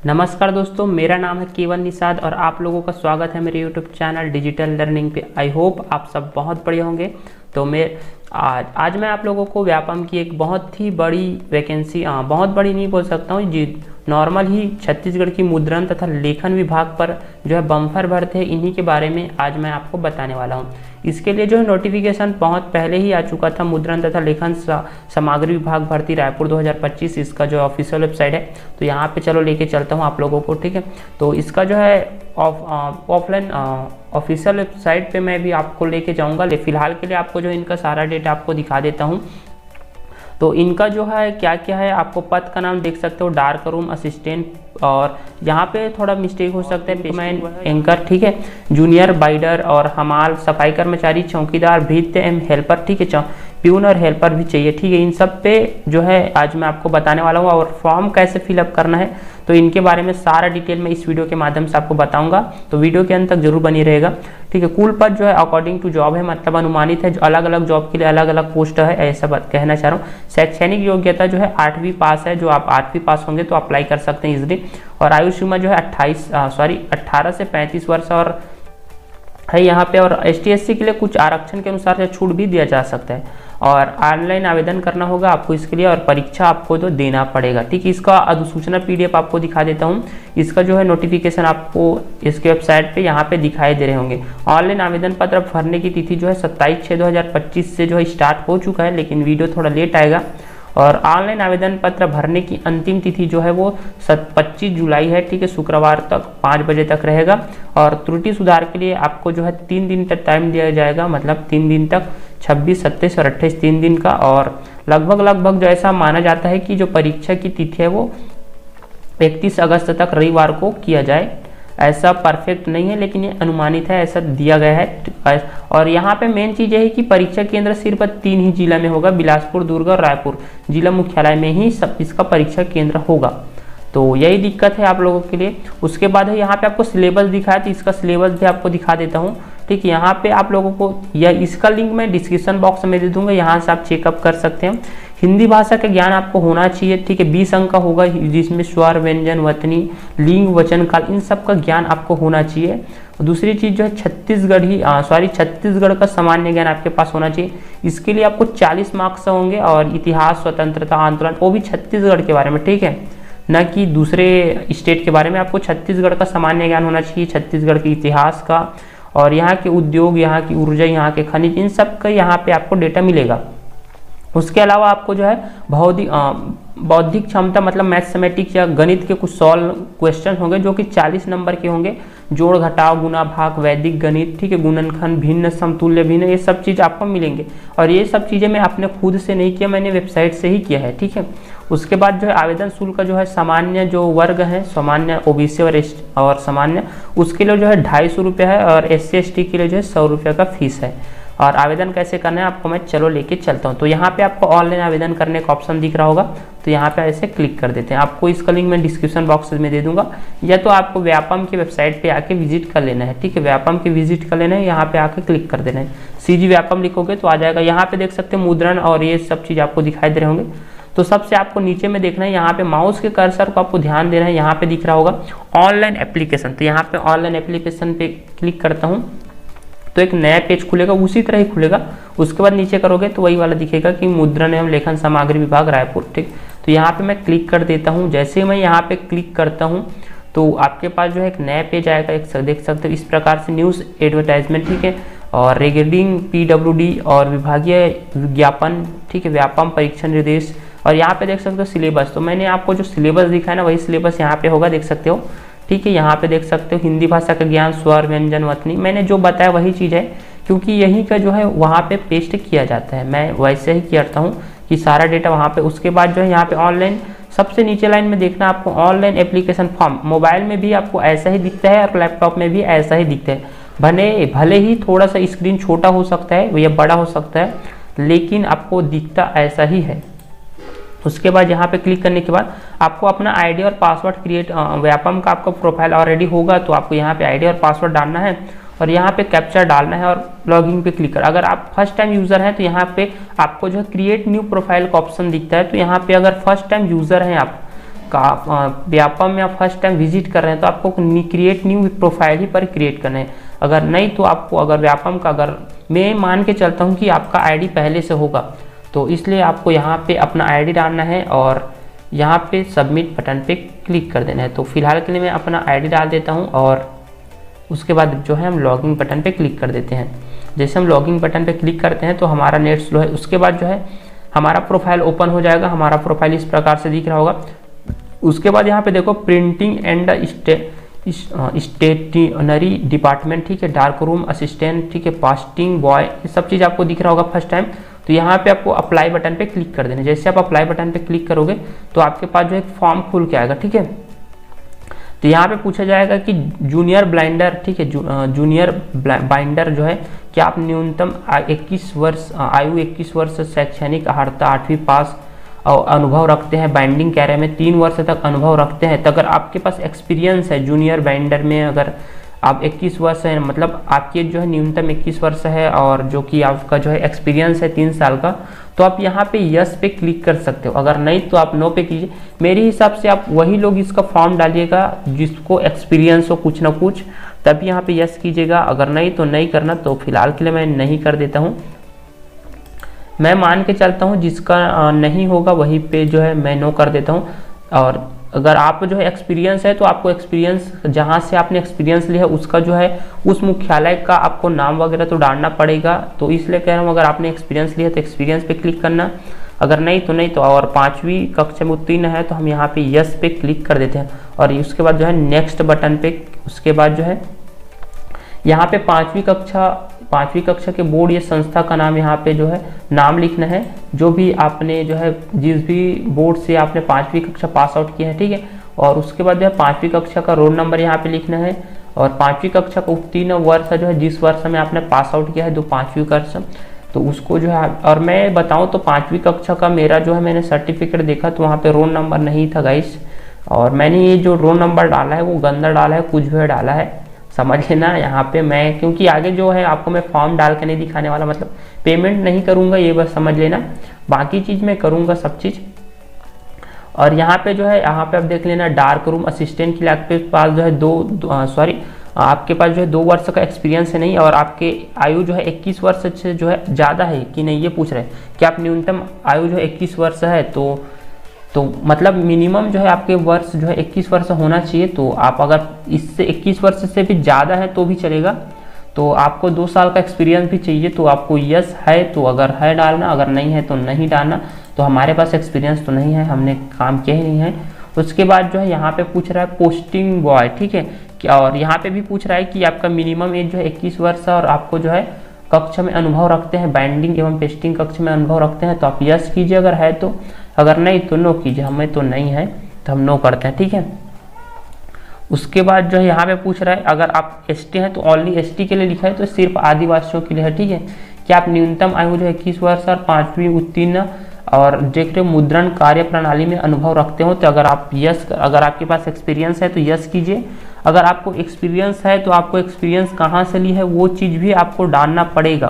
नमस्कार दोस्तों, मेरा नाम है केवल निषाद और आप लोगों का स्वागत है मेरे यूट्यूब चैनल डिजिटल लर्निंग पे। आई होप आप सब बहुत बढ़िया होंगे। तो आज मैं आप लोगों को व्यापम की एक बहुत ही बड़ी वैकेंसी, बहुत बड़ी नहीं बोल सकता हूँ जी, नॉर्मल ही छत्तीसगढ़ की मुद्रण तथा लेखन विभाग पर जो है बम्फर भरते हैं, इन्हीं के बारे में आज मैं आपको बताने वाला हूँ। इसके लिए जो है नोटिफिकेशन बहुत पहले ही आ चुका था। मुद्रण तथा लेखन सामग्री विभाग भर्ती रायपुर 2025, इसका जो ऑफिशियल वेबसाइट है। तो यहाँ पे चलो लेके चलता हूँ आप लोगों को, ठीक है। तो इसका जो है ऑफलाइन ऑफिशियल वेबसाइट पे मैं भी आपको लेके जाऊँगा। फिलहाल के लिए आपको जो इनका सारा डेटा आपको दिखा देता हूँ। तो इनका जो है क्या क्या है, आपको पद का नाम देख सकते हो, डार्क रूम असिस्टेंट, और यहाँ पे थोड़ा मिस्टेक हो सकता है, पेशमैन एंकर, ठीक है, जूनियर बाइडर और हमाल, सफाई कर्मचारी, चौकीदार, भृत्य एवं हेल्पर, ठीक है, प्यून और हेल्पर भी चाहिए, ठीक है। इन सब पे जो है आज मैं आपको बताने वाला हूँ। और फॉर्म कैसे फिलअप करना है तो इनके बारे में सारा डिटेल में इस वीडियो के माध्यम से आपको बताऊंगा। तो वीडियो के अंत तक जरूर बनी रहेगा, ठीक है। कुल पद जो है अकॉर्डिंग टू जॉब है, मतलब अनुमानित है, जो अलग अलग जॉब के लिए अलग अलग पोस्ट है, ऐसा कहना चाह रहा हूँ। शैक्षणिक योग्यता जो है 8वीं पास है, जो आप 8वीं पास होंगे तो अप्लाई कर सकते हैं इजिली। और आयु सीमा जो है 18 से 35 वर्ष और है यहाँ पे। और ST SC के लिए कुछ आरक्षण के अनुसार छूट भी दिया जा सकता है। और ऑनलाइन आवेदन करना होगा आपको इसके लिए, और परीक्षा आपको तो देना पड़ेगा, ठीक है। इसका अधिसूचना PDF आपको दिखा देता हूँ। इसका जो है नोटिफिकेशन आपको इसके वेबसाइट पे यहाँ पे दिखाई दे रहे होंगे। ऑनलाइन आवेदन पत्र भरने की तिथि जो है 27/6/2025 से जो है स्टार्ट हो चुका है, लेकिन वीडियो थोड़ा लेट आएगा। और ऑनलाइन आवेदन पत्र भरने की अंतिम तिथि जो है वो 25 जुलाई है, ठीक है, शुक्रवार तक 5 बजे तक रहेगा। और त्रुटि सुधार के लिए आपको जो है 3 दिन तक टाइम दिया जाएगा, मतलब 3 दिन तक, 26, 27 और 28, 3 दिन का। और लगभग जो ऐसा माना जाता है कि जो परीक्षा की तिथि है वो 31 अगस्त तक रविवार को किया जाए। ऐसा परफेक्ट नहीं है, लेकिन ये अनुमानित है, ऐसा दिया गया है। और यहाँ पे मेन चीज़ ये है कि परीक्षा केंद्र सिर्फ 3 ही जिला में होगा, बिलासपुर, दुर्ग और रायपुर जिला मुख्यालय में ही सब इसका परीक्षा केंद्र होगा। तो यही दिक्कत है आप लोगों के लिए। उसके बाद है यहाँ पे आपको सिलेबस दिखाया, तो इसका सिलेबस भी आपको दिखा देता हूँ, ठीक है। यहाँ पे आप लोगों को इसका लिंक मैं डिस्क्रिप्शन बॉक्स में दे दूंगा, यहाँ से आप चेकअप कर सकते हैं। हिंदी भाषा का ज्ञान आपको होना चाहिए, ठीक है। 20 अंक का होगा, जिसमें स्वर, व्यंजन, वतनी, लिंग, वचन काल, इन सब का ज्ञान आपको होना चाहिए। दूसरी चीज जो है छत्तीसगढ़ का सामान्य ज्ञान आपके पास होना चाहिए। इसके लिए आपको 40 मार्क्स होंगे। और इतिहास, स्वतंत्रता आंदोलन, वो भी छत्तीसगढ़ के बारे में, ठीक है, न कि दूसरे स्टेट के बारे में। आपको छत्तीसगढ़ का सामान्य ज्ञान होना चाहिए, छत्तीसगढ़ के इतिहास का, और यहाँ के उद्योग, यहाँ की ऊर्जा, यहाँ के खनिज, इन सब का यहाँ पे आपको डेटा मिलेगा। उसके अलावा आपको जो है बौद्धिक क्षमता, मतलब मैथमेटिक्स या गणित के कुछ सॉल्व क्वेश्चन होंगे, जो कि 40 नंबर के होंगे। जोड़, घटाव, गुना, भाग, वैदिक गणित, ठीक है, गुणनखंड, भिन्न, समतुल्य, भिन्न, ये सब चीज़ आपको मिलेंगे। और ये सब चीज़ें मैं अपने खुद से नहीं किया, मैंने वेबसाइट से ही किया है, ठीक है। उसके बाद जो है आवेदन शुल्क जो है सामान्य जो वर्ग है, सामान्य OBC और सामान्य, उसके लिए जो है 250 रुपये है। और SC ST के लिए जो है 100 रुपये का फीस है। और आवेदन कैसे करना है आपको मैं चलो लेके चलता हूँ। तो यहाँ पे आपको ऑनलाइन आवेदन करने का ऑप्शन दिख रहा होगा, तो यहाँ पे ऐसे क्लिक कर देते हैं। आपको इसका लिंक मैं डिस्क्रिप्शन बॉक्स में दे दूंगा, या तो आपको व्यापम की वेबसाइट पे आके विजिट कर लेना है, ठीक है। व्यापम की विजिट कर लेना है, यहाँ पे आके क्लिक कर देना है। CG व्यापम लिखोगे तो आ जाएगा। यहाँ पे देख सकते हैं मुद्रण और ये सब चीज़ आपको दिखाई दे रहे होंगे। तो सबसे आपको नीचे में देखना है, यहाँ पे माउस के कर्सर को आपको ध्यान देना है, यहाँ पे दिख रहा होगा ऑनलाइन एप्लीकेशन। तो यहाँ पे ऑनलाइन एप्लीकेशन पे क्लिक करता हूँ तो एक नया पेज खुलेगा, उसी तरह ही खुलेगा। उसके बाद नीचे करोगे तो वही वाला दिखेगा कि मुद्रण एवं लेखन सामग्री विभाग रायपुर, ठीक। तो यहाँ पे मैं क्लिक कर देता हूँ। जैसे मैं यहाँ पे क्लिक करता हूँ तो आपके पास जो है एक नया पेज आएगा, एक देख सकते हो इस प्रकार से, न्यूज़ एडवर्टाइजमेंट, ठीक है, और रिगार्डिंग PWD और विभागीय विज्ञापन, ठीक है, व्यापम परीक्षा निर्देश। और यहाँ पे देख सकते हो सिलेबस। तो मैंने आपको जो सिलेबस दिखा है ना, वही सिलेबस यहाँ पे होगा, देख सकते हो, ठीक है। यहाँ पे देख सकते हो हिंदी भाषा का ज्ञान, स्वर, व्यंजन, वतनी, मैंने जो बताया वही चीज़ है, क्योंकि यही का जो है वहाँ पे पेस्ट किया जाता है। मैं वैसे ही करता हूँ कि सारा डेटा वहाँ पे। उसके बाद जो है यहाँ पे ऑनलाइन, सबसे नीचे लाइन में देखना आपको ऑनलाइन एप्लीकेशन फॉर्म। मोबाइल में भी आपको ऐसा ही दिखता है और लैपटॉप में भी ऐसा ही दिखता है। भले ही थोड़ा सा स्क्रीन छोटा हो सकता है या बड़ा हो सकता है, लेकिन आपको दिखता ऐसा ही है। उसके बाद यहाँ पे क्लिक करने के बाद आपको अपना आईडी और पासवर्ड क्रिएट, व्यापम का आपका प्रोफाइल ऑलरेडी होगा तो आपको यहाँ पे आईडी और पासवर्ड डालना है। और यहाँ पे कैप्चा डालना है और लॉगिन पे क्लिक कर। अगर आप फर्स्ट टाइम यूज़र हैं तो यहाँ पे आपको जो है क्रिएट न्यू प्रोफाइल का ऑप्शन दिखता है। तो यहाँ पे अगर फर्स्ट टाइम यूज़र हैं आप व्यापम में आप फर्स्ट टाइम विजिट कर रहे हैं तो आपको क्रिएट न्यू प्रोफाइल ही पर क्रिएट करना है। अगर नहीं तो आपको अगर व्यापम का अगर मैं मान के चलता हूँ कि आपका आईडी पहले से होगा, तो इसलिए आपको यहाँ पे अपना आईडी डालना है और यहाँ पे सबमिट बटन पे क्लिक कर देना है। तो फिलहाल के लिए मैं अपना आईडी डाल देता हूँ और उसके बाद जो है हम लॉगिन बटन पे क्लिक कर देते हैं। जैसे हम लॉगिन बटन पे क्लिक करते हैं तो हमारा नेट स्लो है। उसके बाद जो है हमारा प्रोफाइल ओपन हो जाएगा। हमारा प्रोफाइल इस प्रकार से दिख रहा होगा। उसके बाद यहाँ पे देखो प्रिंटिंग एंड स्टेशनरी डिपार्टमेंट, ठीक है, डार्क रूम असिस्टेंट, ठीक है, फास्टिंग बॉय, ये सब चीज़ आपको दिख रहा होगा फर्स्ट टाइम। तो यहाँ पे आपको अप्लाई बटन पे क्लिक कर देना है। जैसे आप अप्लाई बटन पे क्लिक करोगे तो आपके पास जो एक फॉर्म खुल के आएगा, ठीक है। तो यहाँ पे पूछा जाएगा कि जूनियर ब्लाइंडर, ठीक है, जूनियर बाइंडर जो है कि आप न्यूनतम 21 वर्ष आयु 21 वर्ष शैक्षणिक अर्हता 8वीं पास और अनुभव रखते हैं, बाइंडिंग कार्य में 3 वर्ष तक अनुभव रखते हैं। तो अगर आपके पास एक्सपीरियंस है जूनियर बाइंडर में, अगर आप 21 वर्ष है, मतलब आपकी जो है न्यूनतम 21 वर्ष है और जो कि आपका जो है एक्सपीरियंस है 3 साल का, तो आप यहाँ पे यस पे क्लिक कर सकते हो। अगर नहीं तो आप नो पे कीजिए। मेरे हिसाब से आप वही लोग इसका फॉर्म डालिएगा जिसको एक्सपीरियंस हो कुछ ना कुछ, तभी यहाँ पे यस कीजिएगा। अगर नहीं तो नहीं करना। तो फिलहाल के लिए मैं नहीं कर देता हूँ। मैं मान के चलता हूँ जिसका नहीं होगा वहीं पे जो है मैं नो कर देता हूँ। और अगर आप जो है एक्सपीरियंस है तो आपको एक्सपीरियंस जहाँ से आपने एक्सपीरियंस लिया उसका जो है उस मुख्यालय का आपको नाम वगैरह तो डालना पड़ेगा। तो इसलिए कह रहा हूँ अगर आपने एक्सपीरियंस लिया तो एक्सपीरियंस पे क्लिक करना, अगर नहीं तो नहीं। तो और 5वीं कक्षा में उत्तीर्ण है तो हम यहाँ पे यस पे क्लिक कर देते हैं और उसके बाद जो है नेक्स्ट बटन पे, उसके बाद जो है यहाँ पे 5वीं कक्षा के बोर्ड या संस्था का नाम यहाँ पे जो है नाम लिखना है, जो भी आपने जो है जिस भी बोर्ड से आपने 5वीं कक्षा पास आउट किया है, ठीक है। और उसके बाद जो है 5वीं कक्षा का रोल नंबर यहाँ पे लिखना है और 5वीं कक्षा का उत्तीर्ण वर्ष जो है जिस वर्ष में आपने पास आउट किया है 5वीं कक्षा, तो उसको जो है। और मैं बताऊँ तो 5वीं कक्षा का मेरा जो है मैंने सर्टिफिकेट देखा तो वहाँ पर रोल नंबर नहीं था गाइस, और मैंने ये जो रोल नंबर डाला है वो गंदा डाला है, कुछ भी डाला है, समझ लेना। यहाँ पे मैं क्योंकि आगे जो है आपको मैं फॉर्म डाल के नहीं दिखाने वाला, मतलब पेमेंट नहीं करूँगा, ये बस समझ लेना। बाकी चीज़ मैं करूँगा सब चीज़। और यहाँ पे जो है यहाँ पे आप देख लेना डार्क रूम असिस्टेंट के लिए आपके पास जो है आपके पास जो है 2 वर्ष का एक्सपीरियंस है नहीं, और आपके आयु जो है 21 वर्ष से जो है ज़्यादा है कि नहीं ये पूछ रहे हैं कि आप न्यूनतम आयु जो है 21 वर्ष है। तो मतलब मिनिमम जो है आपके वर्ष जो है 21 वर्ष होना चाहिए। तो आप अगर इससे 21 वर्ष से भी ज़्यादा है तो भी चलेगा। तो आपको 2 साल का एक्सपीरियंस भी चाहिए, तो आपको यस है तो अगर है डालना, अगर नहीं है तो नहीं डालना। तो हमारे पास एक्सपीरियंस तो नहीं है, हमने काम किया ही नहीं है। उसके बाद जो है यहाँ पे पूछ रहा है पोस्टिंग बॉय, ठीक है, और यहाँ पे भी पूछ रहा है कि आपका मिनिमम एज जो है 21 वर्ष है और आपको जो है कक्षा में अनुभव रखते हैं, बाइंडिंग एवं पेस्टिंग कक्षा में अनुभव रखते हैं। तो आप यस कीजिए अगर है तो, अगर नहीं तो नो कीजिए। हमें तो नहीं है तो हम नो करते हैं, ठीक है। उसके बाद जो है यहाँ पे पूछ रहा है अगर आप एसटी हैं तो ओनली एसटी के लिए लिखा है, तो सिर्फ आदिवासियों के लिए है, ठीक है। कि आप न्यूनतम आयु जो है 21 वर्ष और 5वीं उत्तीर्ण और देख रहे मुद्रण कार्य प्रणाली में अनुभव रखते हो। तो अगर आप यस, अगर आपके पास एक्सपीरियंस है तो यस कीजिए। अगर आपको एक्सपीरियंस है तो आपको एक्सपीरियंस कहाँ से ली है वो चीज़ भी आपको डालना पड़ेगा।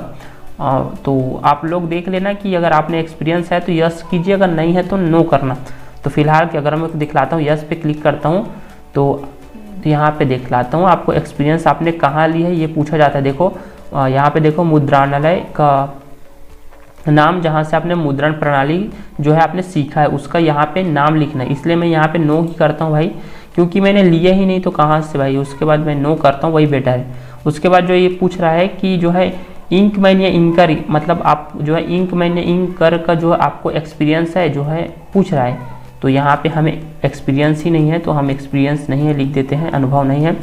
तो आप लोग देख लेना कि अगर आपने एक्सपीरियंस है तो यस कीजिए, अगर नहीं है तो नो करना। तो फिलहाल कि अगर मैं दिखलाता हूँ यस पे क्लिक करता हूँ तो यहाँ पे दिखलाता हूँ आपको एक्सपीरियंस आपने कहाँ ली है ये पूछा जाता है। देखो यहाँ पे देखो मुद्रणालय का नाम, जहाँ से आपने मुद्रण प्रणाली जो है आपने सीखा है उसका यहाँ पे नाम लिखना है। इसलिए मैं यहाँ पे नो ही करता हूँ भाई, क्योंकि मैंने लिया ही नहीं तो कहाँ से भाई। उसके बाद मैं नो करता हूँ, वही बेटर है। उसके बाद जो ये पूछ रहा है कि जो है इंक मैन या इंकर, मतलब आप जो है इंक मैन या इंकर का जो आपको एक्सपीरियंस है जो है पूछ रहा है। तो यहाँ पे हमें एक्सपीरियंस ही नहीं है तो हम एक्सपीरियंस नहीं है लिख देते हैं, अनुभव नहीं है।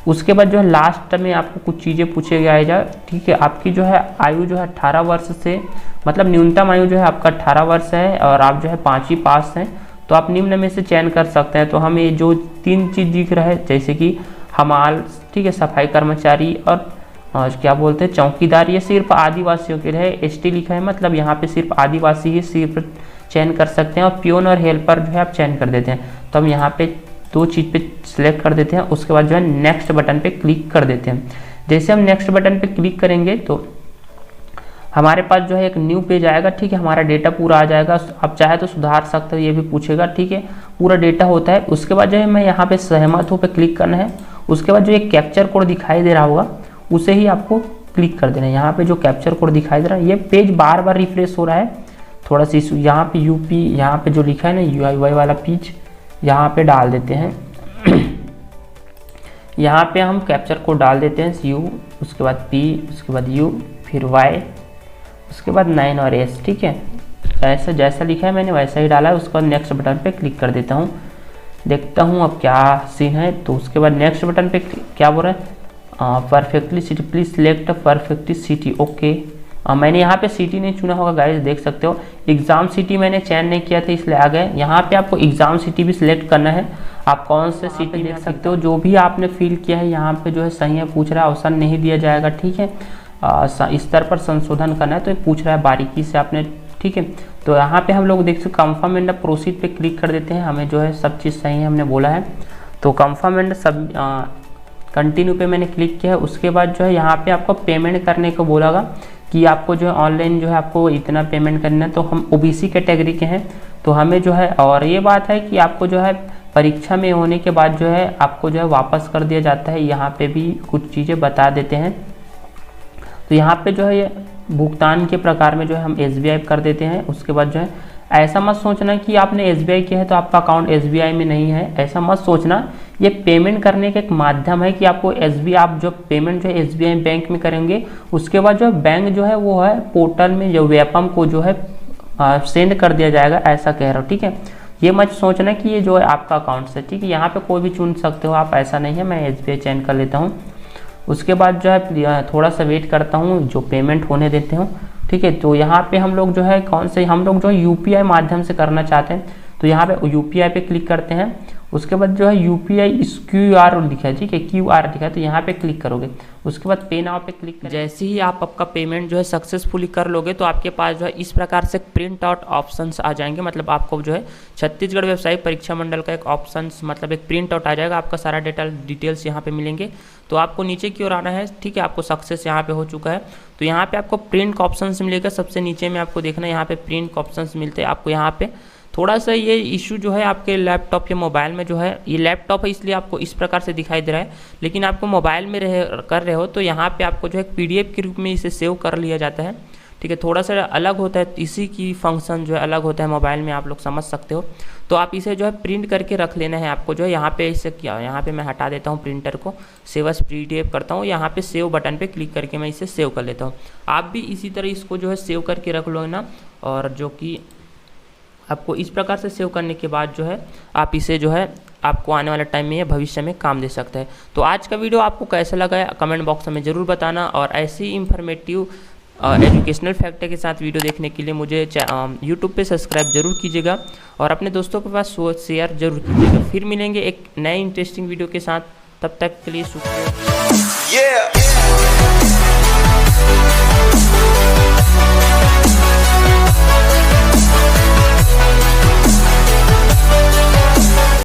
उसके बाद जो है लास्ट में आपको कुछ चीज़ें पूछे जाएगा, ठीक है। आपकी जो है आयु जो है 18 वर्ष से, मतलब न्यूनतम आयु जो है आपका 18 वर्ष है और आप जो है 5वीं पास हैं, तो आप निम्न में से चयन कर सकते हैं। तो हमें जो 3 चीज़ दिख रहा है जैसे कि हमाल, ठीक है, सफाई कर्मचारी और क्या बोलते हैं चौकीदार, ये सिर्फ आदिवासियों के लिए एसटी लिखा है, मतलब यहाँ पे सिर्फ आदिवासी ही सिर्फ चयन कर सकते हैं। और पियोन और हेल्पर जो है आप चयन कर देते हैं। तो हम यहाँ पे 2 चीज़ पे सिलेक्ट कर देते हैं। उसके बाद जो है नेक्स्ट बटन पे क्लिक कर देते हैं। जैसे हम नेक्स्ट बटन पे क्लिक करेंगे तो हमारे पास जो है एक न्यू पेज आएगा, ठीक है, हमारा डेटा पूरा आ जाएगा। आप चाहे तो सुधार सकते हो, ये भी पूछेगा, ठीक है, पूरा डेटा होता है। उसके बाद जो है मैं यहाँ पे सहमत हूँ पे क्लिक करना है। उसके बाद जो एक कैप्चर कोड दिखाई दे रहा होगा उसे ही आपको क्लिक कर देना है। यहाँ पे जो कैप्चर कोड दिखाई दे रहा है, ये पेज बार बार रिफ्रेश हो रहा है, थोड़ा सा इशू। यहाँ पे यूपी, यहाँ पे जो लिखा है ना UI वाला पेज, यहाँ पे डाल देते हैं। यहाँ पे हम कैप्चर कोड डाल देते हैं U, उसके बाद P, उसके बाद U, फिर Y, उसके बाद 9 और S, ठीक है। ऐसा जैसा लिखा है मैंने वैसा ही डाला है। उसके बाद नेक्स्ट बटन पे क्लिक कर देता हूँ, देखता हूँ अब क्या सीन है। तो उसके बाद नेक्स्ट बटन पे क्या बोल रहा है, perfectly city, please select perfectly city, okay. मैंने यहाँ पे सिटी नहीं चुना होगा गाइस, देख सकते हो। एग्जाम सिटी मैंने चयन नहीं किया था इसलिए आ गए। यहाँ पे आपको एग्जाम सिटी भी सिलेक्ट करना है, आप कौन से सिटी देख सकते हो। जो भी आपने फिल किया है यहाँ पे जो है सही है, पूछ रहा है ऑप्शन नहीं दिया जाएगा, ठीक है। इस स्तर पर संशोधन करना है तो पूछ रहा है बारीकी से आपने, ठीक है। तो यहाँ पे हम लोग देख सकते कंफर्म एंड प्रोसीड पे क्लिक कर देते हैं। हमें जो है सब चीज़ सही है हमने बोला है, तो कंफर्म एंड सब कंटिन्यू पे मैंने क्लिक किया है। उसके बाद जो है यहाँ पे आपको पेमेंट करने को बोलेगा कि आपको जो है ऑनलाइन जो है आपको इतना पेमेंट करना है। तो हम OBC कैटेगरी के हैं तो हमें जो है, और ये बात है कि आपको जो है परीक्षा में होने के बाद जो है आपको जो है वापस कर दिया जाता है। यहाँ पे भी कुछ चीज़ें बता देते हैं। तो यहाँ पे जो है भुगतान के प्रकार में जो है हम SBI कर देते हैं। उसके बाद जो है ऐसा मत सोचना कि आपने SBI किया है तो आपका अकाउंट SBI में नहीं है, ऐसा मत सोचना। ये पेमेंट करने का एक माध्यम है कि आपको SBI, आप जो पेमेंट जो है SBI बैंक में करेंगे, उसके बाद जो बैंक जो है वो है पोर्टल में जो व्यापम को जो है सेंड कर दिया जाएगा, ऐसा कह रहा हूँ, ठीक है। ये मत सोचना कि ये जो है आपका अकाउंट से, ठीक है। यहाँ पे कोई भी चुन सकते हो आप, ऐसा नहीं है। मैं SBI चयन कर लेता हूँ। उसके बाद जो है थोड़ा सा वेट करता हूँ, जो पेमेंट होने देते हूँ, ठीक है। तो यहाँ पे हम लोग जो है कौन से, हम लोग जो है UPI माध्यम से करना चाहते हैं तो यहाँ पे UPI पे क्लिक करते हैं। उसके बाद जो है UPI QR लिखा है, ठीक है, QR लिखा है, तो यहाँ पे क्लिक करोगे। उसके बाद पे नाउ पे क्लिक करें। जैसे ही आप आपका पेमेंट जो है सक्सेसफुली कर लोगे तो आपके पास जो है इस प्रकार से प्रिंट आउट ऑप्शंस आ जाएंगे। मतलब आपको जो है छत्तीसगढ़ व्यवसायिक परीक्षा मंडल का एक ऑप्शंस, मतलब एक प्रिंट आउट आ जाएगा। आपका सारा डिटेल्स यहाँ पे मिलेंगे। तो आपको नीचे की ओर आना है, ठीक है। आपको सक्सेस यहाँ पे हो चुका है। तो यहाँ पे आपको प्रिंट का ऑप्शंस मिलेगा। सबसे नीचे में आपको देखना है, यहाँ पे प्रिंट का ऑप्शंस मिलते हैं आपको। यहाँ पे थोड़ा सा ये इशू जो है आपके लैपटॉप या मोबाइल में जो है, ये लैपटॉप है इसलिए आपको इस प्रकार से दिखाई दे रहा है, लेकिन आपको मोबाइल में कर रहे हो तो यहाँ पे आपको जो है PDF के रूप में इसे सेव कर लिया जाता है, ठीक है। थोड़ा सा अलग होता है, इसी की फंक्शन जो है अलग होता है मोबाइल में, आप लोग समझ सकते हो। तो आप इसे जो है प्रिंट करके रख लेना है आपको। जो है यहाँ पे इसे क्या, यहाँ पे मैं हटा देता हूँ प्रिंटर को, सेव एज PDF करता हूँ। यहाँ पे सेव बटन पे क्लिक करके मैं इसे सेव कर लेता हूँ। आप भी इसी तरह इसको जो है सेव करके रख लो ना, और जो कि आपको इस प्रकार से सेव करने के बाद जो है आप इसे जो है आपको आने वाले टाइम में या भविष्य में काम दे सकता है। तो आज का वीडियो आपको कैसा लगा है कमेंट बॉक्स में ज़रूर बताना, और ऐसी इंफॉर्मेटिव एजुकेशनल फैक्टर के साथ वीडियो देखने के लिए मुझे यूट्यूब पे सब्सक्राइब जरूर कीजिएगा और अपने दोस्तों के पास शेयर जरूर कीजिएगा। फिर मिलेंगे एक नए इंटरेस्टिंग वीडियो के साथ, तब तक के लिए शुक्रिया।